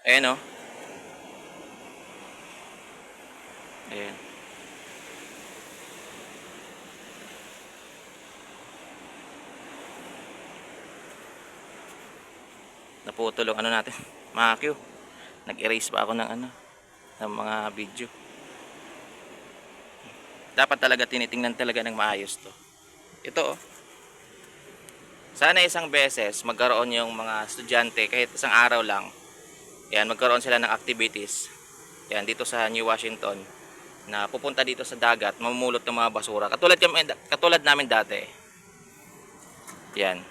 Ayan o. Ayan. Naputol yung ano natin. Mga Q. Nag-erase pa ako ng ano, ng mga video. Dapat talaga tinitingnan talaga ng maayos to. Ito oh. Sana isang beses magkaroon yung mga estudyante kahit isang araw lang. Yan, magkaroon sila ng activities. Yan, dito sa New Washington na pupunta dito sa dagat, mamumulot ng mga basura. Katulad namin dati. Yan.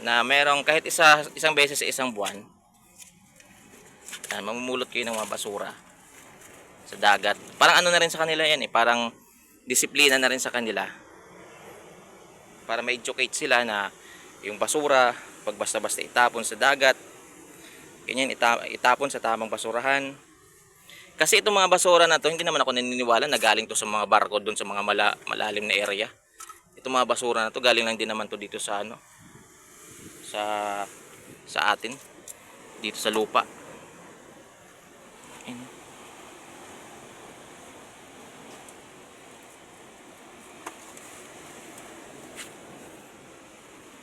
Na merong kahit isang beses sa isang buwan. Yan, mamumulot kayo ng mga basura sa dagat. Parang ano na rin sa kanila yan eh, parang disiplina na rin sa kanila. Para ma-educate sila na yung basura, pag basta-basta itapon sa dagat, ganyan itapon sa tamang basurahan. Kasi itong mga basura na to, hindi naman ako naniniwala na galing to sa mga barko doon sa mga malalim na area. Itong mga basura na to, galing lang din naman to dito sa ano, sa atin, dito sa lupa. Ayan.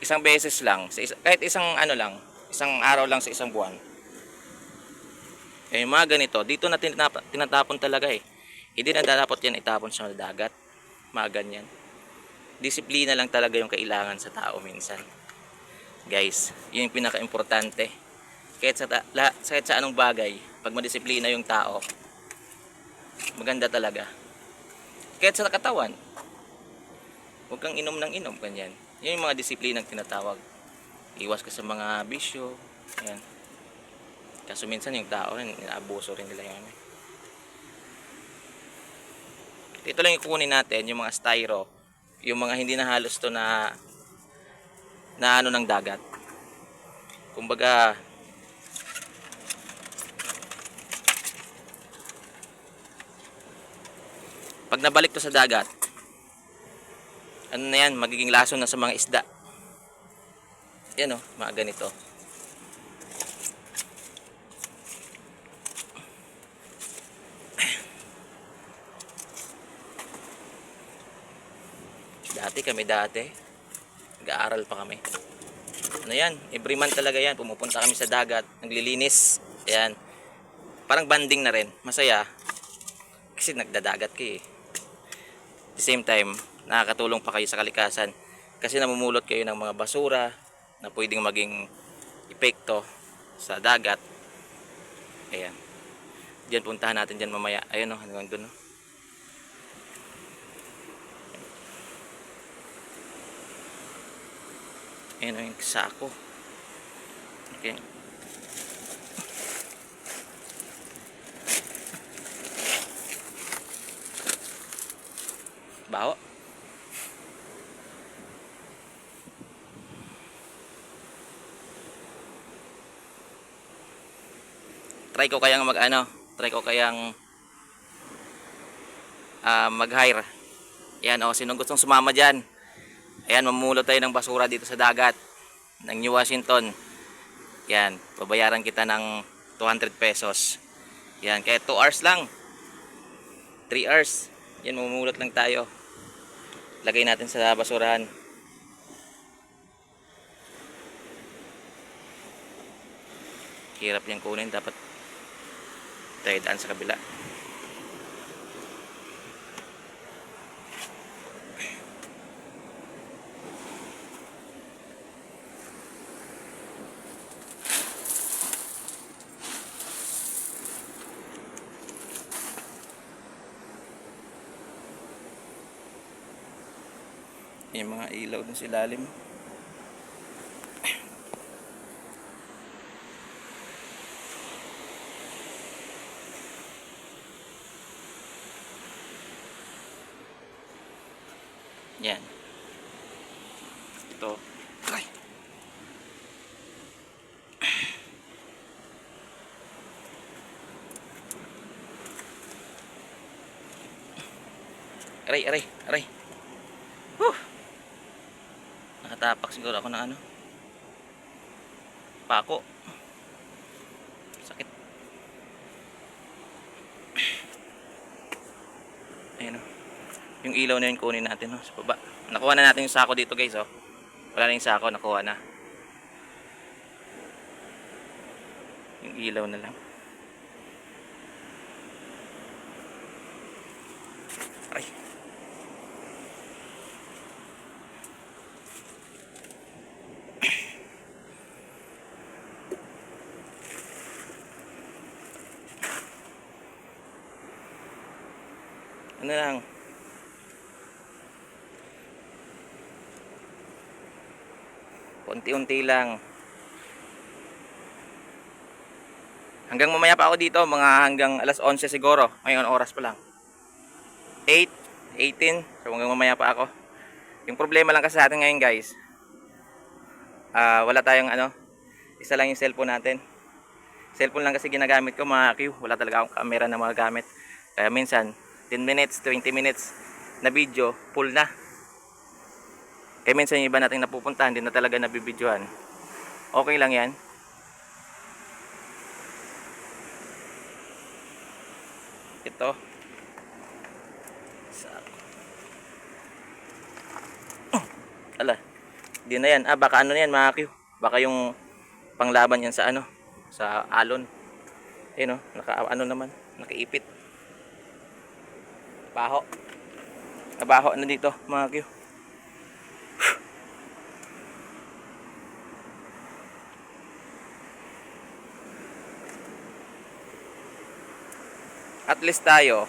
Isang beses lang, kahit isang ano lang, isang araw lang sa isang buwan. Eh mga ganito, dito na tinatapon talaga eh. Hindi na dapat yan itapon sa dagat. Mga ganyan. Disiplina lang talaga yung kailangan sa tao minsan. Guys, yun yung pinaka-importante. Kahit sa anong bagay, pag madisiplina yung tao, maganda talaga. Kahit sa katawan, huwag kang inom ng inom, ganyan. Yun yung mga disiplinang tinatawag. Iwas ka sa mga bisyo, yan. Kaso minsan yung tao rin, inaabuso rin nila yung ano. Ito lang yung kunin natin, yung mga styro, yung mga hindi na halos to na ano ng dagat. Kumbaga, pag nabalik to sa dagat, ano na yan, magiging lason na sa mga isda. Yan o, mga ganito. Dati, nag-aaral pa kami. Ano yan, every month talaga yan, pumupunta kami sa dagat, naglilinis. Ayan, parang banding na rin, masaya. Kasi nagdadagat kayo eh. At the same time, nakakatulong pa kayo sa kalikasan. Kasi namumulot kayo ng mga basura na pwedeng maging epekto sa dagat. Ayan. Diyan, puntahan natin dyan mamaya. Ayun o, hanggang dun o. Ayan o yung sako. Okay. Baho. Try ko kayang mag-hire. Ayan o, sinong gustong sumama dyan. Ayan, mamulot tayo ng basura dito sa dagat ng New Washington. Yan, babayaran kita ng 200 pesos. Yan, kaya 2 hours lang. 3 hours. Yan, mamulot lang tayo. Lagay natin sa basurahan. Hirap yung kunin, dapat tayo daan sa kabila. Yung mga ilaw dun sa ilalim. Yan. Ito. Ay. Aray. Nakatapak siguro ako ng ano, pako. Ayan o. Yung ilaw na yun kunin natin sa baba. Nakuha na natin yung sako dito guys Wala na yung sako, nakuha na. Yung ilaw na lang. Ay. Ano lang. Unti-unti lang. Hanggang mamaya pa ako dito, mga hanggang alas 11 siguro. Ngayon oras pa lang. 8:18. So hanggang mamaya pa ako. Yung problema lang kasi sa atin ngayon guys, wala tayong isa lang yung cellphone natin. Cellphone lang kasi ginagamit ko mga Q. Wala talaga akong camera na magagamit. Kaya minsan 10 minutes, 20 minutes na video, full na. Kaya minsan yung iba nating napupuntahan, hindi na talaga nabibidyohan. Okay lang yan. Ito. Ala. Hindi na yan. Baka ano yan mga Q. Baka yung panglaban yan sa sa alon. Ayun naman, nakaipit. Baho. Nabaho na dito mga Q. At least tayo,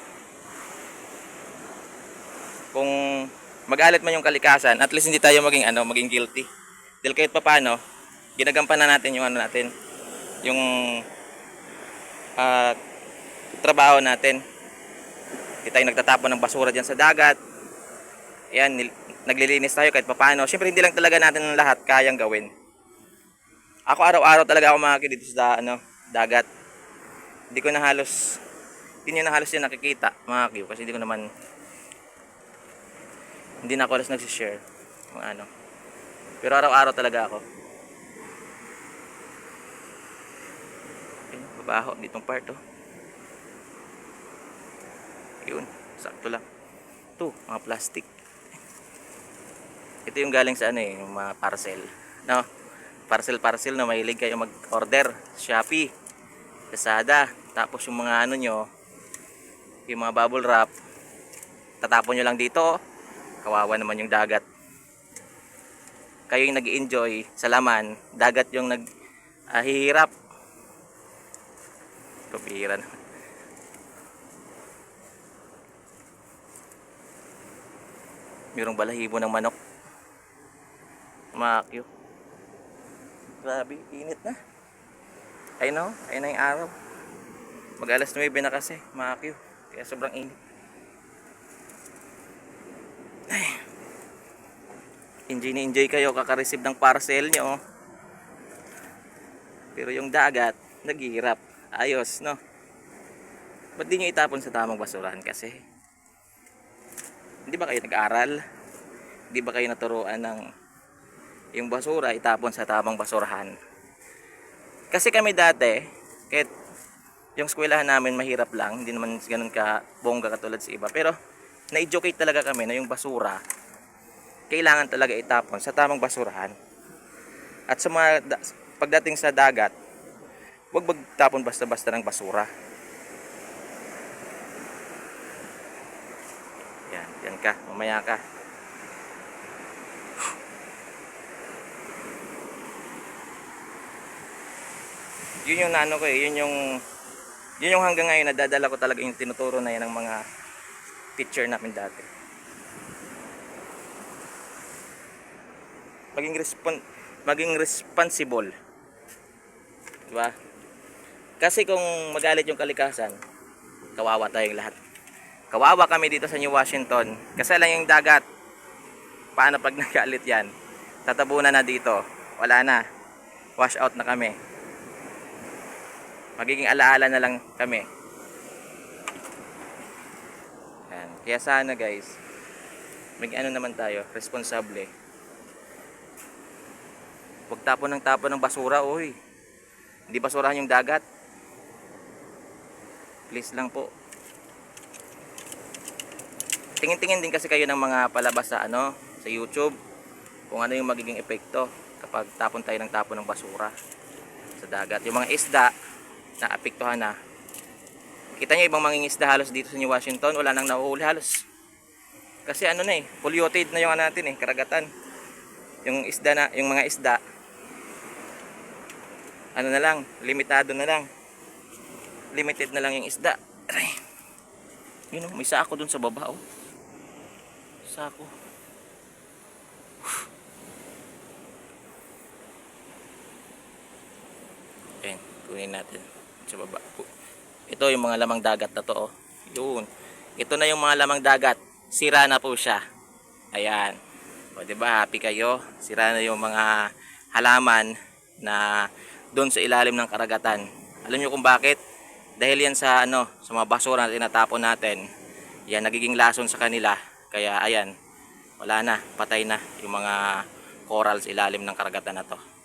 kung magalit man yung kalikasan, at least hindi tayo maging guilty. Dahil kahit pa paano, ginagampanan natin yung natin, yung trabaho natin. Hindi tayo nagtatapon ng basura dyan sa dagat. Ayan, naglilinis tayo kahit pa paano. Siyempre hindi lang talaga natin lahat kayang gawin. Ako araw-araw talaga ako dito sa dagat. Hindi nyo na halos yan nakikita mga Q, kasi hindi na ako halos nagsishare pero araw-araw talaga ako. Ayun, babaho ditong part yun, sakto lang. Ito, mga plastic. Ito yung galing sa yung mga parcel parcel na mahilig kayo mag-order Shopee, Lazada. Tapos yung mga nyo, yung mga bubble wrap, tatapon nyo lang dito. Kawawa naman yung dagat. Kayo yung nag-enjoy sa laman, dagat yung naghihirap. Pabihira naman. Mayroong balahibo ng manok. Makyo. Grabe, init na. Ayun na yung araw. Mag alas 9 na kasi, makyo. Kaya sobrang init. Ay. Enjoy kayo kaka-receive ng parcel nyo. Pero yung dagat, naghihirap. Ayos, no? Ba't di nyo itapon sa tamang basurahan kasi? Hindi ba kayo nag-aral? Hindi ba kayo naturuan ng yung basura itapon sa tamang basurahan? Kasi kami dati, kahit yung eskwelahan namin mahirap lang, hindi naman ganun ka bongga katulad sa iba, pero na-educate talaga kami na yung basura kailangan talaga itapon sa tamang basurahan. At sa pagdating sa dagat, huwag magtapon basta-basta ng basura. Yan ka, mamaya ka. Yun yung yun yung hanggang ngayon nadadala ko talaga yung tinuturo na yan ng mga teacher namin dati. Maging responsible. Diba? Kasi kung magalit yung kalikasan, kawawa tayong lahat. Kawawa kami dito sa New Washington. Kasi lang yung dagat. Paano pag nagalit yan? Tatabunan na dito. Wala na. Wash out na kami. Magiging alaala na lang kami. Yan. Kaya sana guys, naman tayo, responsable. Huwag tapon ng basura, oy. Hindi basurahan yung dagat. Please lang po. tingin-tingin din kasi kayo ng mga palabas sa ano, sa YouTube kung ano yung magiging epekto kapag tapon tayo ng tapon ng basura sa dagat. Yung mga isda na apektuhan na. Kita nyo ibang mangingisda halos dito sa New Washington, wala nang nahuhuli halos. Kasi ano na polluted na yung ano natin karagatan. Yung isda na, yung mga isda ano na lang, limitado na lang. Limited na lang yung isda. Aray. Yun may sako dun sa baba Sako. Ayan, kunin natin sa baba. Ito yung mga lamang dagat na to Yun. Ito na yung mga lamang dagat. Sira na po siya. Ayan. O diba, happy kayo? Sira na yung mga halaman na doon sa ilalim ng karagatan. Alam niyo kung bakit? Dahil yan sa sa mga basura na tinatapon natin. Yan nagiging lason sa kanila. Kaya ayan, wala na, patay na yung mga coral sa ilalim ng karagatan na to.